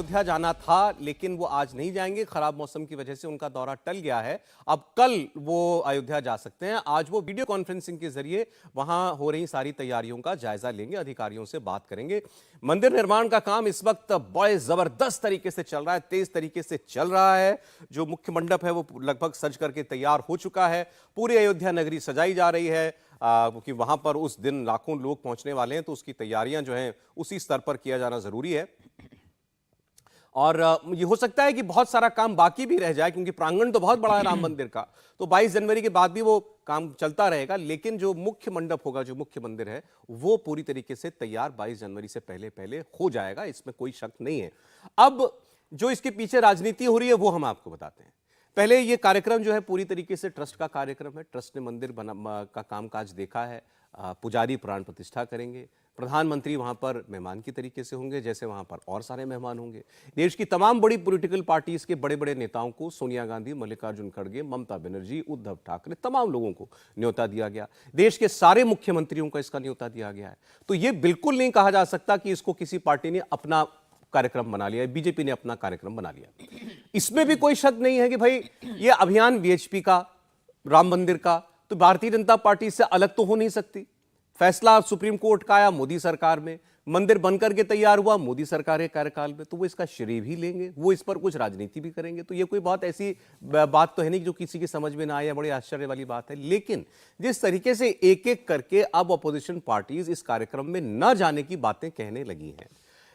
अयोध्या जाना था, लेकिन वो आज नहीं जाएंगे। खराब मौसम की वजह से उनका दौरा टल गया है। अब कल वो अयोध्या जा सकते हैं। आज वो वीडियो कॉन्फ्रेंसिंग के जरिए वहां हो रही सारी तैयारियों का जायजा लेंगे, अधिकारियों से बात करेंगे। मंदिर निर्माण का काम इस वक्त बड़े जबरदस्त तरीके से चल रहा है, तेज तरीके से चल रहा है। जो मुख्य मंडप है वो लगभग सज करके तैयार हो चुका है। पूरी अयोध्या नगरी सजाई जा रही है, क्योंकि वहां पर उस दिन लाखों लोग पहुंचने वाले हैं, तो उसकी तैयारियां जो हैं उसी स्तर पर किया जाना जरूरी है। और ये हो सकता है कि बहुत सारा काम बाकी भी रह जाए, क्योंकि प्रांगण तो बहुत बड़ा है राम मंदिर का, तो 22 जनवरी के बाद भी वो काम चलता रहेगा। लेकिन जो मुख्य मंडप होगा, जो मुख्य मंदिर है, वो पूरी तरीके से तैयार 22 जनवरी से पहले पहले हो जाएगा, इसमें कोई शक नहीं है। अब जो इसके पीछे राजनीति हो रही है वो हम आपको बताते हैं। पहले ये कार्यक्रम जो है पूरी तरीके से ट्रस्ट का कार्यक्रम है। ट्रस्ट ने मंदिर का कामकाज देखा है। पुजारी प्राण प्रतिष्ठा करेंगे। प्रधानमंत्री वहां पर मेहमान की तरीके से होंगे, जैसे वहां पर और सारे मेहमान होंगे। देश की तमाम बड़ी पॉलिटिकल पार्टीज के बड़े बड़े नेताओं को, सोनिया गांधी, मल्लिकार्जुन खड़गे, ममता बनर्जी, उद्धव ठाकरे, तमाम लोगों को न्योता दिया गया। देश के सारे मुख्यमंत्रियों को इसका न्योता दिया गया है। तो यह बिल्कुल नहीं कहा जा सकता कि इसको किसी पार्टी ने अपना कार्यक्रम बना लिया, बीजेपी ने अपना कार्यक्रम बना लिया। इसमें भी कोई शक नहीं है कि भाई ये अभियान वीएचपी का, राम मंदिर का, तो भारतीय जनता पार्टी से अलग तो हो नहीं सकती। फैसला सुप्रीम कोर्ट का आया मोदी सरकार में, मंदिर बनकर के तैयार हुआ मोदी सरकार के कार्यकाल में, तो वो इसका श्रेय भी लेंगे, वो इस पर कुछ राजनीति भी करेंगे। तो ये कोई बहुत ऐसी बात तो है नहीं जो किसी की समझ में ना आए, बड़ी आश्चर्य वाली बात है। लेकिन जिस तरीके से एक एक करके अब अपोजिशन पार्टीज इस कार्यक्रम में न जाने की बातें कहने लगी हैं,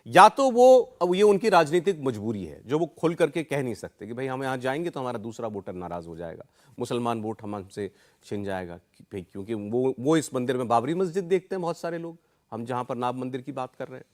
या तो वो ये उनकी राजनीतिक मजबूरी है जो वो खुल करके कह नहीं सकते कि भाई हम यहाँ जाएंगे तो हमारा दूसरा वोटर नाराज हो जाएगा, मुसलमान वोट हमसे छिन जाएगा, क्योंकि वो इस मंदिर में बाबरी मस्जिद देखते हैं बहुत सारे लोग, हम जहां पर नाब मंदिर की बात कर रहे हैं।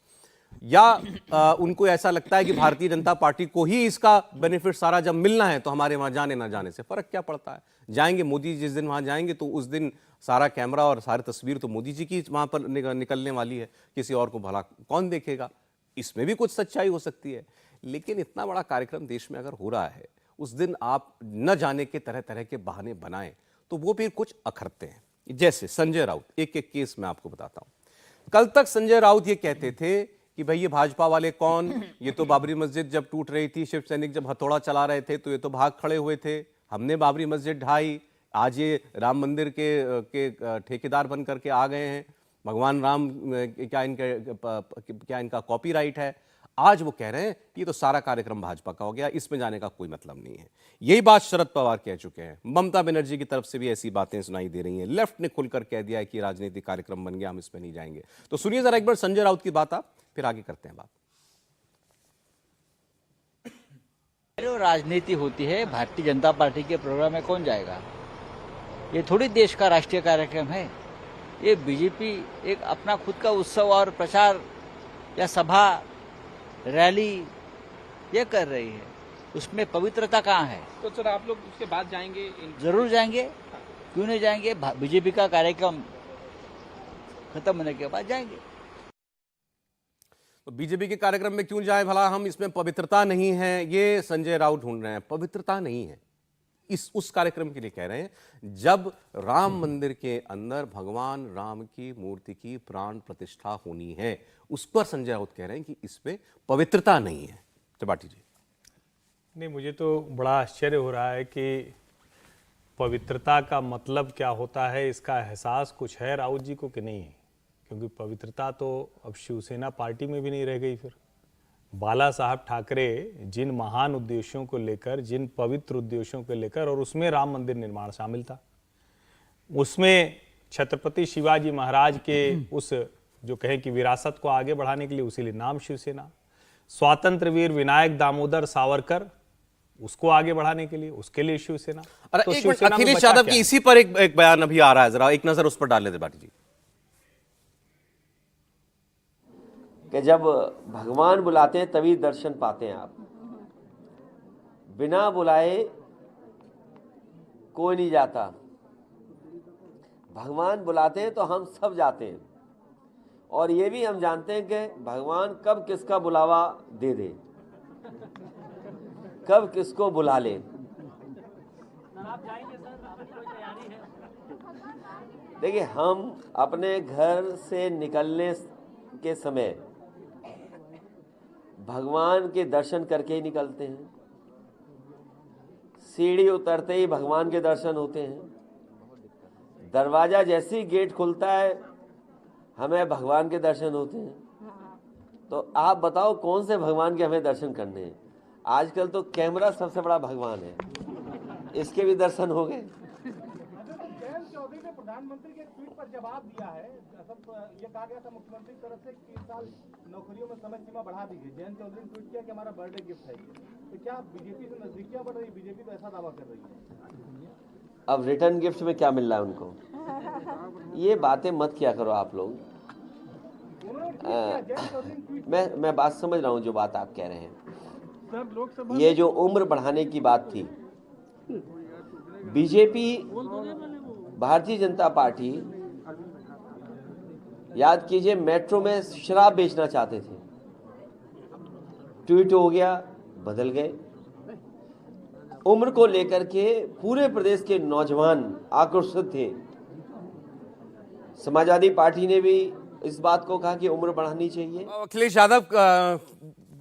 या उनको ऐसा लगता है कि भारतीय जनता पार्टी को ही इसका बेनिफिट सारा जब मिलना है तो हमारे वहां जाने ना जाने से फर्क क्या पड़ता है। जाएंगे मोदी जिस दिन वहां जाएंगे तो उस दिन सारा कैमरा और सारी तस्वीर तो मोदी जी की वहां पर निकलने वाली है, किसी और को भला कौन देखेगा। इसमें भी कुछ सच्चाई हो सकती है। लेकिन इतना बड़ा कार्यक्रम देश में अगर हो रहा है, उस दिन आप न जाने के तरह तरह के बहाने बनाएं तो वो भी कुछ अखरते हैं। जैसे संजय राउत, एक एक केस मैं आपको बताता हूं। कल तक संजय राउत ये कहते थे कि भाई ये भाजपा वाले कौन, ये तो बाबरी मस्जिद जब टूट रही थी, शिव सैनिक जब हथौड़ा चला रहे थे तो ये तो भाग खड़े हुए थे, हमने बाबरी मस्जिद ढाई, आज ये राम मंदिर के ठेकेदार बन करके आ गए हैं, भगवान राम क्या इनका कॉपीराइट है। आज वो कह रहे हैं कि ये तो सारा कार्यक्रम भाजपा का हो गया, इसमें जाने का कोई मतलब नहीं है। यही बात शरद पवार कह चुके हैं। ममता बनर्जी की तरफ से भी ऐसी बातें सुनाई दे रही हैं। लेफ्ट ने खुलकर कह दिया है कि राजनीतिक कार्यक्रम बन गया, हम इसमें नहीं जाएंगे। तो सुनिए जरा एक बार संजय राउत की बात, आप फिर आगे करते हैं बात। राजनीति होती है, भारतीय जनता पार्टी के प्रोग्राम में कौन जाएगा? ये थोड़ी देश का राष्ट्रीय कार्यक्रम है। ये बीजेपी एक अपना खुद का उत्सव और प्रचार या सभा रैली ये कर रही है, उसमें पवित्रता कहाँ है? तो सर आप लोग उसके बाद जाएंगे? जरूर जाएंगे, क्यों नहीं जाएंगे? बीजेपी का कार्यक्रम खत्म होने के बाद जाएंगे। तो बीजेपी के कार्यक्रम में क्यों जाए भला हम, इसमें पवित्रता नहीं है, ये संजय राउत ढूंढ रहे हैं। पवित्रता नहीं है उस कार्यक्रम के लिए कह रहे हैं जब राम मंदिर के अंदर भगवान राम की मूर्ति की प्राण प्रतिष्ठा होनी है, उस पर संजय राउत कह रहे हैं कि इसमें पवित्रता नहीं है। त्रिपाठी जी। नहीं, मुझे तो बड़ा आश्चर्य हो रहा है कि पवित्रता का मतलब क्या होता है, इसका एहसास कुछ है राउत जी को कि नहीं? क्योंकि पवित्रता तो अब शिवसेना पार्टी में भी नहीं रह गई। फिर बाला साहब ठाकरे जिन महान उद्देश्यों को लेकर, जिन पवित्र उद्देश्यों को लेकर, और उसमें राम मंदिर निर्माण शामिल था, उसमें छत्रपति शिवाजी महाराज के उस जो कहें कि विरासत को आगे बढ़ाने के लिए उसी नाम शिवसेना, स्वातंत्र वीर विनायक दामोदर सावरकर उसको आगे बढ़ाने के लिए, उसके लिए शिवसेना। तो अखिलेश यादव की इसी पर एक बयान अभी आ रहा है, जरा एक नजर उस पर डाल लेते त्रिपाठी जी। कि जब भगवान बुलाते हैं तभी दर्शन पाते हैं आप, बिना बुलाए कोई नहीं जाता। भगवान बुलाते हैं तो हम सब जाते हैं, और ये भी हम जानते हैं कि भगवान कब किसका बुलावा दे दे, कब किसको बुला ले। देखिए, हम अपने घर से निकलने के समय भगवान के दर्शन करके ही निकलते हैं। सीढ़ी उतरते ही भगवान के दर्शन होते हैं। दरवाजा जैसे ही गेट खुलता है हमें भगवान के दर्शन होते हैं। तो आप बताओ कौन से भगवान के हमें दर्शन करने हैं? आजकल तो कैमरा सबसे बड़ा भगवान है, इसके भी दर्शन हो गए। जयंत चौधरी ने प्रधानमंत्री के ट्वीट पर जवाब दिया है। ये कहा गया था मुख्यमंत्री की तरफ से 3 साल नौकरियों में समय सीमा बढ़ा दी गई। जयंत चौधरी ने ट्वीट किया कि हमारा बर्थडे गिफ्ट है ये। तो क्या बीजेपी से नजदीकियां बढ़ रही? बीजेपी तो ऐसा दावा कर रही है। अब रिटर्न गिफ्ट में क्या मिल रहा है उनको? ये बातें मत किया करो आप लोग। मैं बात समझ रहा हूँ जो बात आप कह रहे हैं। ये जो उम्र बढ़ाने की बात थी, बीजेपी भारतीय जनता पार्टी, याद कीजिए मेट्रो में शराब बेचना चाहते थे, ट्वीट हो गया, बदल गए। उम्र को लेकर के पूरे प्रदेश के नौजवान आक्रोशित थे। समाजवादी पार्टी ने भी इस बात को कहा कि उम्र बढ़ानी चाहिए। अखिलेश यादव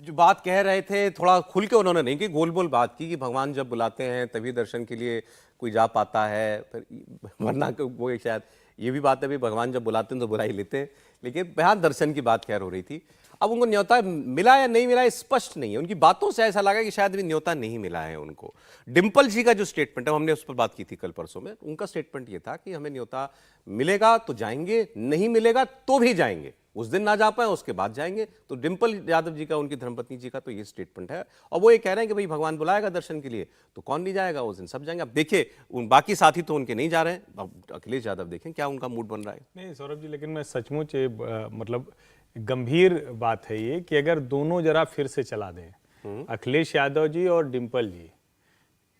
जो बात कह रहे थे थोड़ा खुल के उन्होंने नहीं की, गोल बोल बात की कि भगवान जब बुलाते हैं तभी दर्शन के लिए कोई जा पाता है, वरना वो शायद ये भी बात है भी भगवान जब बुलाते हैं तो बुला ही लेते हैं। लेकिन बयान दर्शन की बात खैर हो रही थी। अब उनको न्योता मिला या नहीं मिला स्पष्ट नहीं है। उनकी बातों से ऐसा लगा कि शायद भी न्योता नहीं मिला है उनको। डिम्पल जी का जो स्टेटमेंट है, हमने उस पर बात की थी कल परसों में, उनका स्टेटमेंट ये था कि हमें न्योता मिलेगा तो जाएंगे, नहीं मिलेगा तो भी जाएंगे, उस दिन ना जा पाए उसके बाद जाएंगे। तो डिम्पल यादव जी का, उनकी धर्मपत्नी जी का तो ये स्टेटमेंट है। और वो ये कह रहे हैं कि भाई भगवान बुलाएगा दर्शन के लिए तो कौन नहीं जाएगा, उस दिन सब जाएंगे। अब देखिए उन बाकी साथी तो उनके नहीं जा रहे हैं, अब अखिलेश यादव देखें क्या उनका मूड बन रहा है। नहीं सौरभ जी, लेकिन मैं सचमुच मतलब गंभीर बात है ये कि अगर दोनों जरा फिर से चला दें, अखिलेश यादव जी और डिम्पल जी,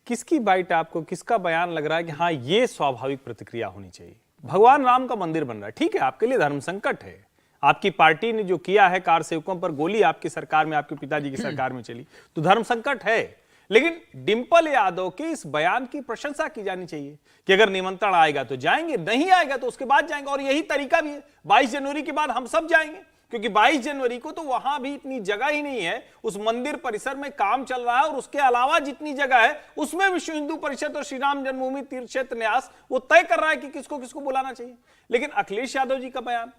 किसकी बाइट आपको, किसका बयान लग रहा है कि हाँ ये स्वाभाविक प्रतिक्रिया होनी चाहिए? भगवान राम का मंदिर बन रहा है, ठीक है, आपके लिए धर्म संकट है, आपकी पार्टी ने जो किया है, कार सेवकों पर गोली आपकी सरकार में, आपके पिताजी की सरकार में चली, तो धर्म संकट है। लेकिन डिम्पल यादव के इस बयान की प्रशंसा की जानी चाहिए कि अगर निमंत्रण आएगा तो जाएंगे, नहीं आएगा तो उसके बाद जाएंगे। और यही तरीका भी है, 22 जनवरी के बाद हम सब जाएंगे, क्योंकि 22 जनवरी को तो वहां भी इतनी जगह ही नहीं है, उस मंदिर परिसर में काम चल रहा है, और उसके अलावा जितनी जगह है उसमें विश्व हिंदू परिषद और श्री राम जन्मभूमि तीर्थ क्षेत्र न्यास वो तय कर रहा है कि किसको किसको बुलाना चाहिए। लेकिन अखिलेश यादव जी का बयान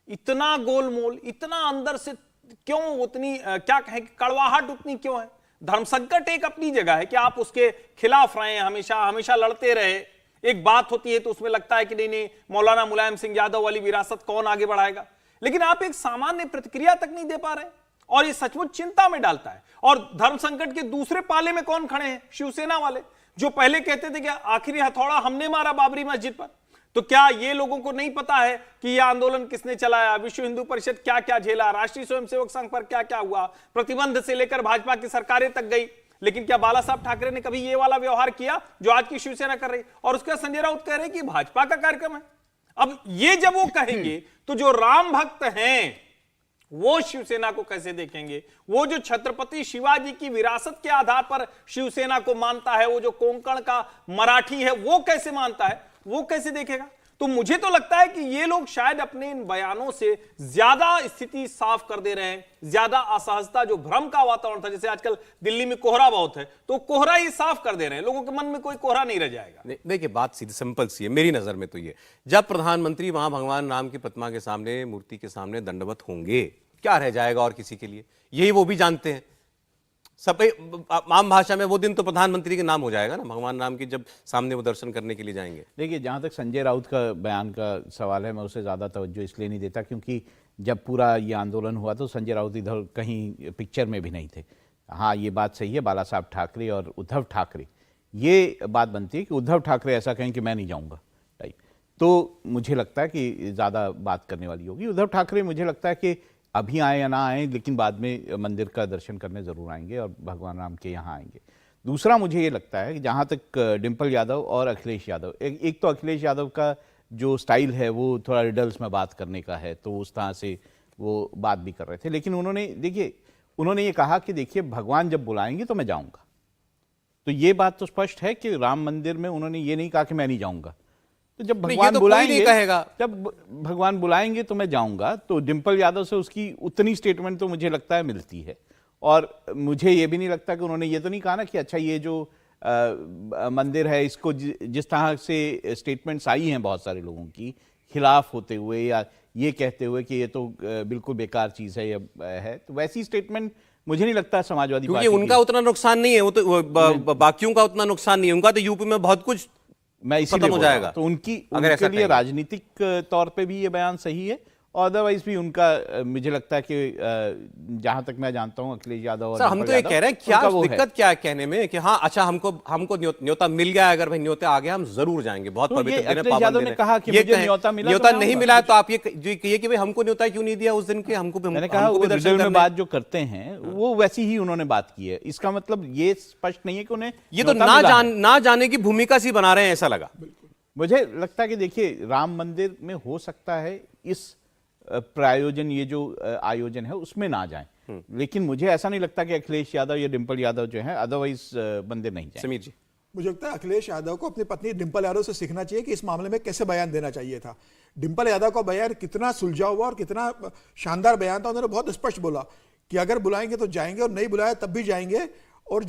इतना गोलमोल, इतना अंदर से क्यों, उतनी क्या कहें, कड़वाहट उतनी क्यों है? धर्म संकट एक अपनी जगह है कि आप उसके खिलाफ रहे, हमेशा हमेशा लड़ते रहे। एक बात होती है तो उसमें लगता है कि नहीं नहीं, मौलाना मुलायम सिंह यादव वाली विरासत कौन आगे बढ़ाएगा, लेकिन आप एक सामान्य प्रतिक्रिया तक नहीं दे पा रहे, और ये सचमुच चिंता में डालता है। और धर्म संकट के दूसरे पाले में कौन खड़े हैं? शिवसेना वाले, जो पहले कहते थे कि आखिरी हथौड़ा हमने मारा बाबरी मस्जिद पर। तो क्या ये लोगों को नहीं पता है कि यह आंदोलन किसने चलाया, विश्व हिंदू परिषद क्या क्या झेला, राष्ट्रीय स्वयंसेवक संघ पर क्या क्या हुआ, प्रतिबंध से लेकर भाजपा की सरकारें तक गई। लेकिन क्या बाला साहब ठाकरे ने कभी ये वाला व्यवहार किया जो आज की शिवसेना कर रही? और उसके संजय राउत कह रहे कि भाजपा का कार्यक्रम है। अब ये जब वो कहेंगे तो जो राम भक्त हैं वो शिवसेना को कैसे देखेंगे? वो जो छत्रपति शिवाजी की विरासत के आधार पर शिवसेना को मानता है, वो जो कोंकण का मराठी है वो कैसे मानता है, वो कैसे देखेगा? तो मुझे तो लगता है कि ये लोग शायद अपने इन बयानों से ज्यादा स्थिति साफ कर दे रहे हैं, ज्यादा असहजता, जो भ्रम का वातावरण था, जैसे आजकल दिल्ली में कोहरा बहुत है, तो कोहरा ये साफ कर दे रहे हैं, लोगों के मन में कोई कोहरा नहीं रह जाएगा। देखिए बात सीधी सिंपल सी है मेरी नजर में तो ये, जब प्रधानमंत्री वहां भगवान राम की प्रतिमा के सामने, मूर्ति के सामने दंडवत होंगे, क्या रह जाएगा और किसी के लिए? यही वो भी जानते हैं। सब आम भाषा में वो दिन तो प्रधानमंत्री के नाम हो जाएगा ना, भगवान राम की जब सामने वो दर्शन करने के लिए जाएंगे। देखिए, जहाँ तक संजय राउत का बयान का सवाल है, मैं उसे ज़्यादा तवज्जो इसलिए नहीं देता क्योंकि जब पूरा ये आंदोलन हुआ तो संजय राउत इधर कहीं पिक्चर में भी नहीं थे। हाँ, ये बात सही है, बाला साहब ठाकरे और उद्धव ठाकरे, ये बात बनती है कि उद्धव ठाकरे ऐसा कहें कि मैं नहीं जाऊँगा टाइप, तो मुझे लगता है कि ज़्यादा बात करने वाली होगी। उद्धव ठाकरे मुझे लगता है कि अभी आए या ना आए, लेकिन बाद में मंदिर का दर्शन करने ज़रूर आएंगे और भगवान राम के यहाँ आएंगे। दूसरा मुझे ये लगता है कि जहाँ तक डिम्पल यादव और अखिलेश यादव, एक तो अखिलेश यादव का जो स्टाइल है वो थोड़ा रिडल्स में बात करने का है, तो उस तरह से वो बात भी कर रहे थे। लेकिन उन्होंने ये कहा कि देखिए भगवान जब बुलाएंगे तो मैं जाऊँगा। तो ये बात तो स्पष्ट है कि राम मंदिर में उन्होंने ये नहीं कहा कि मैं नहीं जाऊँगा। तो जब भगवान बुलाएंगे, जब भगवान बुलाएंगे तो मैं जाऊंगा। तो डिम्पल यादव से उसकी उतनी स्टेटमेंट तो मुझे लगता है मिलती है। और मुझे ये भी नहीं लगता कि उन्होंने ये तो नहीं कहा ना कि अच्छा ये जो मंदिर है इसको जिस तरह से स्टेटमेंट्स आई हैं बहुत सारे लोगों की खिलाफ होते हुए या ये कहते हुए कि ये तो बिल्कुल बेकार चीज़ है है, तो वैसी स्टेटमेंट मुझे नहीं लगता समाजवादी क्योंकि पार्टी उनका उतना नुकसान नहीं है, वो तो बाकियों का उतना नुकसान नहीं है, उनका तो यूपी में बहुत कुछ मैं इसीलिए खत्म हो बोल रहा हूं। जाएगा तो उनकी अगर ऐसा उनके लिए कहेंगे। राजनीतिक तौर पे भी ये बयान सही है और अदरवाइज भी उनका मुझे लगता है कि जहां तक मैं जानता हूं अखिलेश यादव और सर हम दीपक तो ये यादव, कह रहे हैं क्या उनका वो है। दिक्कत क्या है कहने में कि हाँ अच्छा हमको न्योता मिल गया है, अगर भाई न्योता आ गया हम जरूर जाएंगे, बहुत तो पवित्र ये दिन है, अखिलेश पावन यादव दिन ने है। कहा कि ये मुझे कहें, न्योता मिला तो न्योता मैं नहीं आऊंगा। मिला है तो आप ये कहिए कि भाई हमको न्योता क्यों नहीं दिया उस दिन के, हमको भी मैंने कहा हमको भी वो दर्शन रिजर्व में करने बात जो करते हैं वो वैसी ही उन्होंने बात की है। इसका मतलब ये स्पष्ट नहीं है कि उन्हें ये तो न्योता मिला है। ना जाने की भूमिका सी बना रहे हैं, ऐसा लगा। मुझे लगता है कि देखिए राम मंदिर में हो सकता है इस प्रायोजन ये जो आयोजन है उसमें ना जाएं, लेकिन मुझे ऐसा नहीं लगता कि अखिलेश यादव या डिंपल यादव जो है अदरवाइज मंदिर नहीं जाएं। समीर जी, मुझे लगता है अखिलेश यादव को अपनी पत्नी डिंपल यादव से सीखना चाहिए कि इस मामले में कैसे बयान देना चाहिए था। डिंपल यादव का बयान कितना सुलझा हुआ और कितना शानदार बयान था। उन्होंने बहुत स्पष्ट बोला कि अगर बुलाएंगे तो जाएंगे और नहीं बुलाया तब भी जाएंगे, और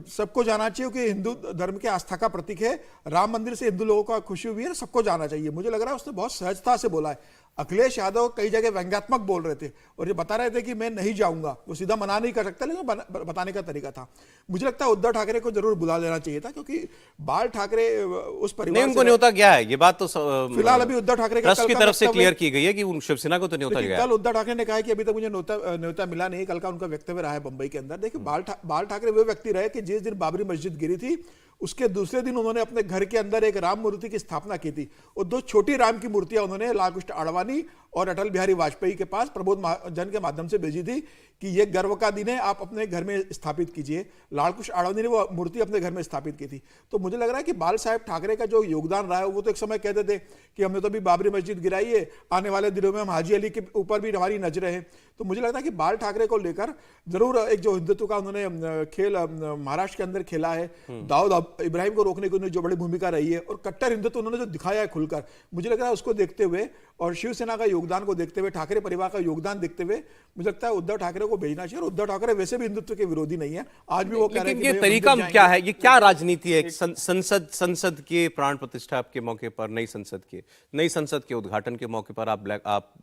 सबको जाना चाहिए कि हिंदू धर्म के आस्था का प्रतीक है। राम मंदिर से हिंदू लोगों को खुशी हुई है, सबको जाना चाहिए। मुझे लग रहा है उसने बहुत सहजता से बोला है। अखिलेश यादव कई जगह व्यंग्यात्मक बोल रहे थे और ये बता रहे थे कि मैं नहीं जाऊंगा, वो सीधा मना नहीं कर सकता, लेकिन बताने का तरीका था। मुझे लगता है उद्धव ठाकरे को जरूर बुला लेना चाहिए था, क्योंकि बाल ठाकरे उस परिवार नहीं उनको न्योता गया है, ये बात तो फिलहाल अभी उद्धव ठाकरे ट्रस्ट की तरफ से क्लियर की गई है कि शिवसेना को तो न्योता गया है। कल उद्धव ठाकरे ने कहा कि अभी तक मुझे न्योता मिला नहीं। कल का उनका वक्तव्य रहा है बंबई के अंदर। देखिए बाल ठाकरे वे व्यक्ति रहे कि जिस दिन बाबरी मस्जिद गिरी थी उसके दूसरे दिन उन्होंने अपने घर के अंदर एक राम मूर्ति की स्थापना की थी, और 2 छोटी राम की मूर्तियां उन्होंने लालकृष्ण आडवाणी और अटल बिहारी वाजपेयी के पास प्रबोध जन के माध्यम से भेजी थी कि ये गर्व का दिन है, आप अपने घर में स्थापित कीजिए। लालकृष्ण आडवाणी ने वो मूर्ति अपने घर में स्थापित की थी। तो मुझे लग रहा है कि बाल साहेब ठाकरे का जो योगदान रहा है, वो तो एक समय कहते थे कि हमने तो अभी बाबरी मस्जिद गिराई है, आने वाले दिनों में हम हाजी अली के ऊपर भी हमारी नजरें हैं। तो मुझे लगता है कि बाल ठाकरे को लेकर जरूर एक जो हिंदुत्व का उन्होंने खेल महाराष्ट्र के अंदर खेला है, दाऊद इब्राहिम को रोकने की उन्होंने जो बड़ी भूमिका रही है, और कट्टर हिंदुत्व उन्होंने जो दिखाया है खुलकर, मुझे लग रहा है उसको देखते हुए और शिवसेना का योगदान को देखते हुए, ठाकरे परिवार का योगदान देखते हुए, मुझे लगता है उद्धव ठाकरे को भेजना चाहिए। और उद्धव ठाकरे वैसे भी हिंदुत्व के विरोधी नहीं है, आज भी वो कह रहे हैं लेकिन कि ये भैया तरीका मंदिर क्या जाएंगे। है, ये क्या राजनीति है? संसद के प्राण प्रतिष्ठा के मौके पर, नई संसद के उद्घाटन के मौके पर आप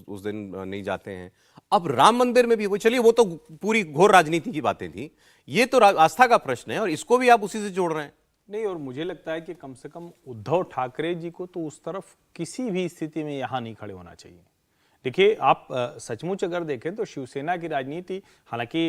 उस दिन नहीं जाते हैं। अब राम मंदिर में भी वो, चलिए वो तो पूरी घोर राजनीति की बातें थी, ये तो आस्था का प्रश्न है और इसको भी आप उसी से जोड़ रहे हैं। नहीं, और मुझे लगता है कि कम से कम उद्धव ठाकरे जी को तो उस तरफ किसी भी स्थिति में यहां नहीं खड़े होना चाहिए। देखिए, आप सचमुच अगर देखें तो शिवसेना की राजनीति, हालांकि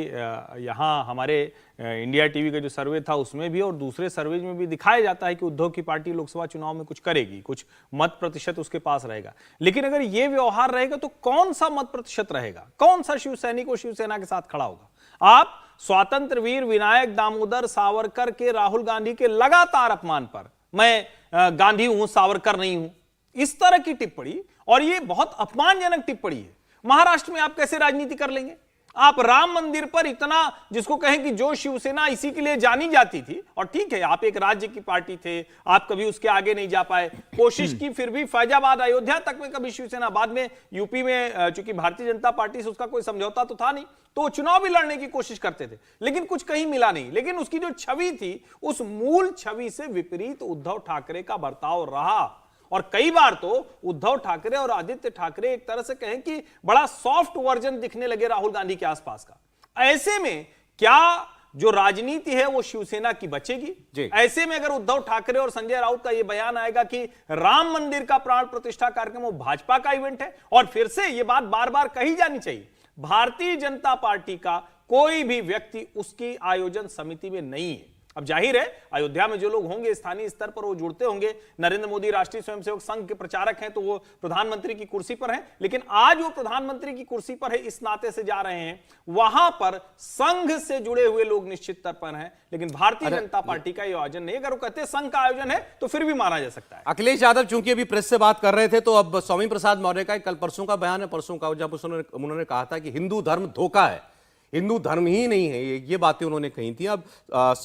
यहाँ हमारे इंडिया टीवी का जो सर्वे था उसमें भी और दूसरे सर्वे में भी दिखाया जाता है कि उद्धव की पार्टी लोकसभा चुनाव में कुछ करेगी, कुछ मत प्रतिशत उसके पास रहेगा। लेकिन अगर ये व्यवहार रहेगा तो कौन सा मत प्रतिशत रहेगा, कौन सा शिवसैनिक को शिवसेना के साथ खड़ा होगा? आप स्वातंत्र वीर विनायक दामोदर सावरकर के, राहुल गांधी के लगातार अपमान पर, मैं गांधी हूं सावरकर नहीं हूं, इस तरह की टिप्पणी, और ये बहुत अपमानजनक टिप्पणी है। महाराष्ट्र में आप कैसे राजनीति कर लेंगे? आप राम मंदिर पर इतना, जिसको कहें कि जो शिवसेना इसी के लिए जानी जाती थी, और ठीक है आप एक राज्य की पार्टी थे, आप कभी उसके आगे नहीं जा पाए, कोशिश की, फिर भी फैजाबाद अयोध्या तक में कभी शिवसेना, बाद में यूपी में चूंकि भारतीय जनता पार्टी से उसका कोई समझौता तो था नहीं, तो चुनाव भी लड़ने की कोशिश करते थे, लेकिन कुछ कहीं मिला नहीं। लेकिन उसकी जो छवि थी, उस मूल छवि से विपरीत उद्धव ठाकरे का बर्ताव रहा, और कई बार तो उद्धव ठाकरे और आदित्य ठाकरे एक तरह से कहें कि बड़ा सॉफ्ट वर्जन दिखने लगे राहुल गांधी के आसपास का। ऐसे में क्या जो राजनीति है वो शिवसेना की बचेगी? ऐसे में अगर उद्धव ठाकरे और संजय राउत का यह बयान आएगा कि राम मंदिर का प्राण प्रतिष्ठा कार्यक्रम वो भाजपा का इवेंट है, और फिर से यह बात बार बार कही जानी चाहिए, भारतीय जनता पार्टी का कोई भी व्यक्ति उसकी आयोजन समिति में नहीं है। अब जाहिर है अयोध्या में जो लोग होंगे स्थानीय स्तर पर वो जुड़ते होंगे, नरेंद्र मोदी राष्ट्रीय स्वयंसेवक संघ के प्रचारक हैं तो वो प्रधानमंत्री की कुर्सी पर हैं, लेकिन आज वो प्रधानमंत्री की कुर्सी पर है इस नाते से जा रहे हैं, वहां पर संघ से जुड़े हुए लोग निश्चित तौर पर हैं, लेकिन भारतीय जनता पार्टी का आयोजन नहीं। अगर वो कहते हैं संघ का आयोजन है तो फिर भी माना जा सकता है। अखिलेश यादव चूंकि अभी प्रेस से बात कर रहे थे, तो अब स्वामी प्रसाद मौर्य का कल परसों का बयान है, परसों का, जब उन्होंने कहा था कि हिंदू धर्म धोखा है, हिंदू धर्म ही नहीं है, ये बातें उन्होंने कही थी। अब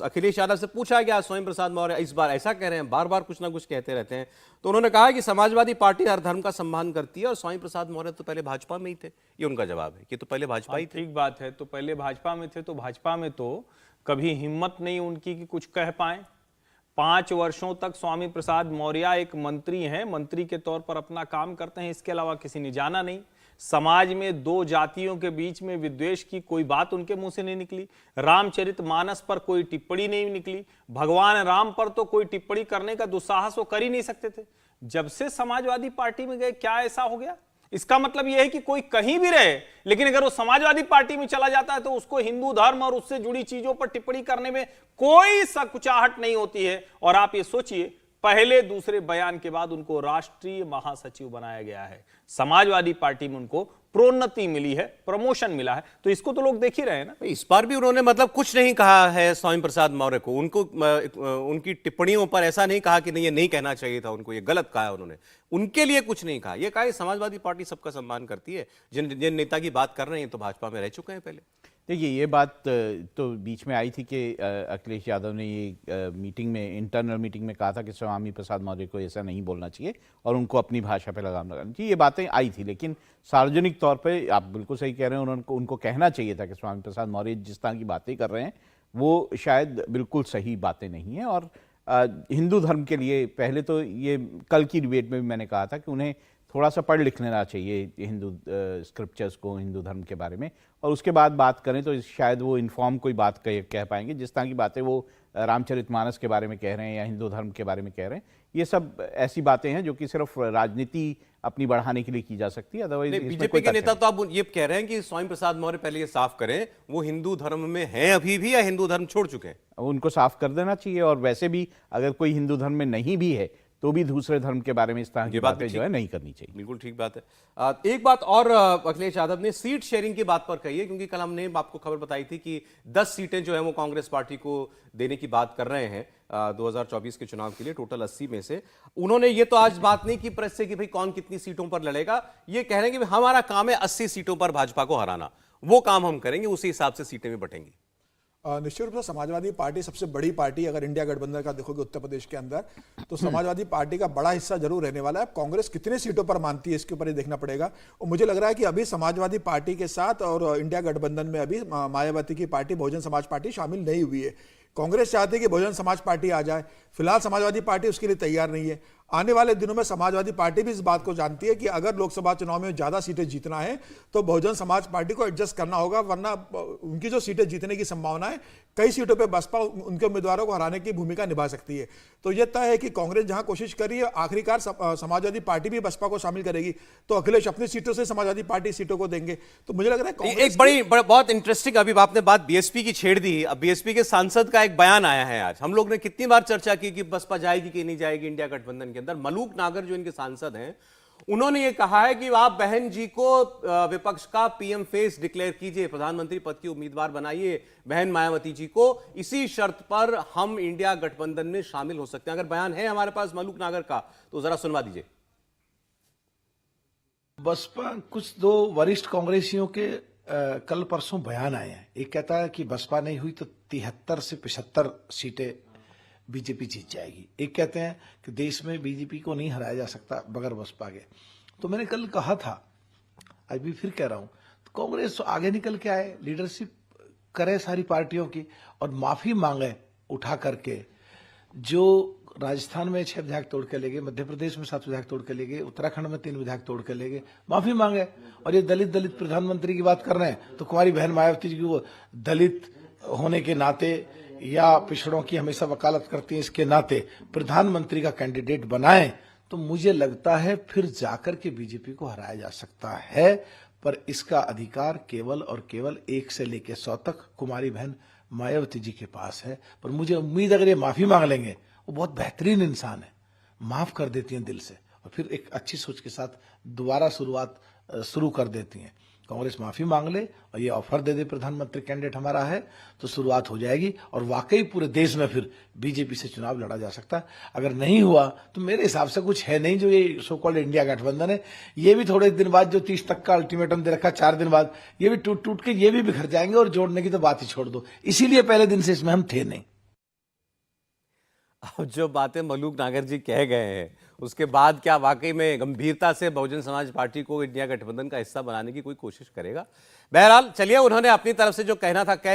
अखिलेश यादव से पूछा गया, स्वयं प्रसाद मौर्य इस बार ऐसा कह रहे हैं, बार बार कुछ ना कुछ कहते रहते हैं, तो उन्होंने कहा कि समाजवादी पार्टी हर धर्म का सम्मान करती है और स्वयं प्रसाद मौर्य तो पहले भाजपा में ही थे। ये उनका जवाब है कि तो पहले भाजपा ही थे। ठीक बात है, तो पहले भाजपा में थे, तो भाजपा में तो कभी हिम्मत नहीं उनकी कि कुछ कह पाए। 5 वर्षों तक स्वामी प्रसाद मौर्य एक मंत्री हैं, मंत्री के तौर पर अपना काम करते हैं, इसके अलावा किसी ने जाना नहीं। समाज में 2 जातियों के बीच में विद्वेष की कोई बात उनके मुंह से नहीं निकली। रामचरितमानस पर कोई टिप्पणी नहीं निकली। भगवान राम पर तो कोई टिप्पणी करने का दुस्साहस वो कर ही नहीं सकते थे। जब से समाजवादी पार्टी में गए क्या ऐसा हो गया? इसका मतलब यह है कि कोई कहीं भी रहे, लेकिन अगर वो समाजवादी पार्टी में चला जाता है तो उसको हिंदू धर्म और उससे जुड़ी चीजों पर टिप्पणी करने में कोई संकुचाहट नहीं होती है। और आप ये सोचिए, पहले दूसरे बयान के बाद उनको राष्ट्रीय महासचिव बनाया गया है। समाजवादी पार्टी में उनको प्रोन्नति मिली है, प्रमोशन मिला है, तो इसको तो लोग देख ही रहे हैं ना। इस बार भी उन्होंने मतलब कुछ नहीं कहा है स्वयं प्रसाद मौर्य को, उनको उनकी टिप्पणियों पर ऐसा नहीं कहा कि नहीं ये नहीं कहना चाहिए था उनको, ये गलत कहा है उन्होंने, उनके लिए कुछ नहीं कहा। ये कहा समाजवादी पार्टी सबका सम्मान करती है, जिन नेता की बात कर रहे हैं तो भाजपा में रह चुके हैं पहले। देखिए, ये बात तो बीच में आई थी कि अखिलेश यादव ने ये मीटिंग में, इंटरनल मीटिंग में कहा था कि स्वामी प्रसाद मौर्य को ऐसा नहीं बोलना चाहिए और उनको अपनी भाषा पे लगाम लगानी चाहिए। ये बातें आई थी, लेकिन सार्वजनिक तौर पे आप बिल्कुल सही कह रहे हैं, उनको कहना चाहिए था कि स्वामी प्रसाद मौर्य जिस तरह की बातें कर रहे हैं वो शायद बिल्कुल सही बातें नहीं हैं। और हिंदू धर्म के लिए पहले तो ये कल की डिबेट में भी मैंने कहा था कि उन्हें थोड़ा सा पढ़ लिख लेना चाहिए हिंदू स्क्रिप्चर्स को, हिंदू धर्म के बारे में, और उसके बाद बात करें तो शायद वो इन्फॉर्म कोई बात कह पाएंगे। जिस तरह की बातें वो रामचरितमानस के बारे में कह रहे हैं या हिंदू धर्म के बारे में कह रहे हैं, ये सब ऐसी बातें हैं जो कि सिर्फ राजनीति अपनी बढ़ाने के लिए की जा सकती है। अदरवाइज बीजेपी के नेता तो अब ये कह रहे हैं कि स्वामी प्रसाद मौर्य पहले ये साफ करें वो हिंदू धर्म में हैं अभी भी या हिंदू धर्म छोड़ चुके हैं। उनको साफ कर देना चाहिए। और वैसे भी अगर कोई हिंदू धर्म में नहीं भी है तो भी दूसरे धर्म के बारे में इस तरह की बातें जो है नहीं करनी चाहिए। बिल्कुल ठीक बात है। एक बात और अखिलेश यादव ने सीट शेयरिंग की बात पर कही है, क्योंकि कल हमने आपको खबर बताई थी कि 10 सीटें जो है वो कांग्रेस पार्टी को देने की बात कर रहे हैं 2024 के चुनाव के लिए, टोटल 80 में से। उन्होंने ये तो आज बात नहीं की प्रेस से कि भाई कौन कितनी सीटों पर लड़ेगा, ये कह रहे हैं कि हमारा काम है 80 सीटों पर भाजपा को हराना, वो काम हम करेंगे, उसी हिसाब से सीटें भी बटेंगी। निश्चित रूप से समाजवादी पार्टी सबसे बड़ी पार्टी, अगर इंडिया गठबंधन का देखोगे उत्तर प्रदेश के अंदर, तो समाजवादी पार्टी का बड़ा हिस्सा जरूर रहने वाला है। कांग्रेस कितने सीटों पर मानती है इसके ऊपर ही देखना पड़ेगा। और मुझे लग रहा है कि अभी समाजवादी पार्टी के साथ और इंडिया गठबंधन में अभी मायावती की पार्टी बहुजन समाज पार्टी शामिल नहीं हुई है। कांग्रेस चाहती है कि बहुजन समाज पार्टी आ जाए, फिलहाल समाजवादी पार्टी उसके लिए तैयार नहीं है। आने वाले दिनों में समाजवादी पार्टी भी इस बात को जानती है कि अगर लोकसभा चुनाव में ज्यादा सीटें जीतना है तो बहुजन समाज पार्टी को एडजस्ट करना होगा, वरना उनकी जो सीटें जीतने की संभावना है, कई सीटों पे बसपा उनके उम्मीदवारों को हराने की भूमिका निभा सकती है। तो यह तय है कि कांग्रेस जहां कोशिश कर रही है, आखिरकार समाजवादी पार्टी भी बसपा को शामिल करेगी, तो अखिलेश अपनी सीटों से समाजवादी पार्टी सीटों को देंगे। तो मुझे लग रहा है एक बहुत इंटरेस्टिंग, अभी आपने बात बीएसपी की छेड़ दी। अब बीएसपी के सांसद का एक बयान आया है आज। हम लोग ने कितनी बार चर्चा की कि बसपा जाएगी कि नहीं जाएगी इंडिया गठबंधन के अंदर। मलूक नागर जो इनके सांसद हैं, उन्होंने ये कहा है कि आप बहन जी को विपक्ष का पीएम फेस डिक्लेयर कीजिए, प्रधानमंत्री पद की उम्मीदवार बनाइए बहन मायावती जी को, इसी शर्त पर हम इंडिया गठबंधन में शामिल हो सकते हैं। अगर बयान है हमारे पास मलूक नागर का तो जरा सुनवा दीजिए। बसपा, कुछ 2 वरिष्ठ कांग्रेसियों के कल परसों बयान आए हैं। एक कहता है कि बसपा नहीं हुई तो 73 से 75 सीटें बीजेपी जीत जाएगी। एक कहते हैं कि देश में बीजेपी को नहीं हराया जा सकता बगैर बसपा के। तो मैंने कल कहा था, आज भी फिर कह रहा हूं, तो कांग्रेस आगे निकल के आए, लीडरशिप करे सारी पार्टियों की और माफी मांगे उठा करके। जो राजस्थान में 6 विधायक तोड़ के ले गए, मध्य प्रदेश में 7 विधायक तोड़ के ले गए, उत्तराखंड में 3 विधायक तोड़ के ले गए, माफी मांगे। और ये दलित प्रधानमंत्री की बात कर रहे हैं, तो कुमारी बहन मायावती जी को दलित होने के नाते या पिछड़ों की हमेशा वकालत करती है इसके नाते प्रधानमंत्री का कैंडिडेट बनाएं, तो मुझे लगता है फिर जाकर के बीजेपी को हराया जा सकता है। पर इसका अधिकार केवल और केवल 1 से लेकर 100 तक कुमारी बहन मायावती जी के पास है। पर मुझे उम्मीद अगर ये माफी मांग लेंगे, वो बहुत बेहतरीन इंसान है, माफ कर देती हैं दिल से और फिर एक अच्छी सोच के साथ दोबारा शुरुआत शुरू कर देती हैं। कांग्रेस माफी मांग ले और ये ऑफर दे दे प्रधानमंत्री कैंडिडेट हमारा है, तो शुरुआत हो जाएगी और वाकई पूरे देश में फिर बीजेपी से चुनाव लड़ा जा सकता है। अगर नहीं हुआ तो मेरे हिसाब से कुछ है नहीं जो ये सो कॉल्ड इंडिया गठबंधन है। ये भी थोड़े दिन बाद जो 30 तक का अल्टीमेटम दे रखा, 4 दिन बाद ये भी टूट टूट के ये भी बिखर जाएंगे और जोड़ने की तो बात ही छोड़ दो। इसीलिए पहले दिन से इसमें हम थे नहीं। अब जो बातें मलूक नागर जी कह गए हैं उसके बाद क्या वाकई में गंभीरता से बहुजन समाज पार्टी को इंडिया गठबंधन का हिस्सा बनाने की कोई कोशिश करेगा? बहरहाल चलिए, उन्होंने अपनी तरफ से जो कहना था कह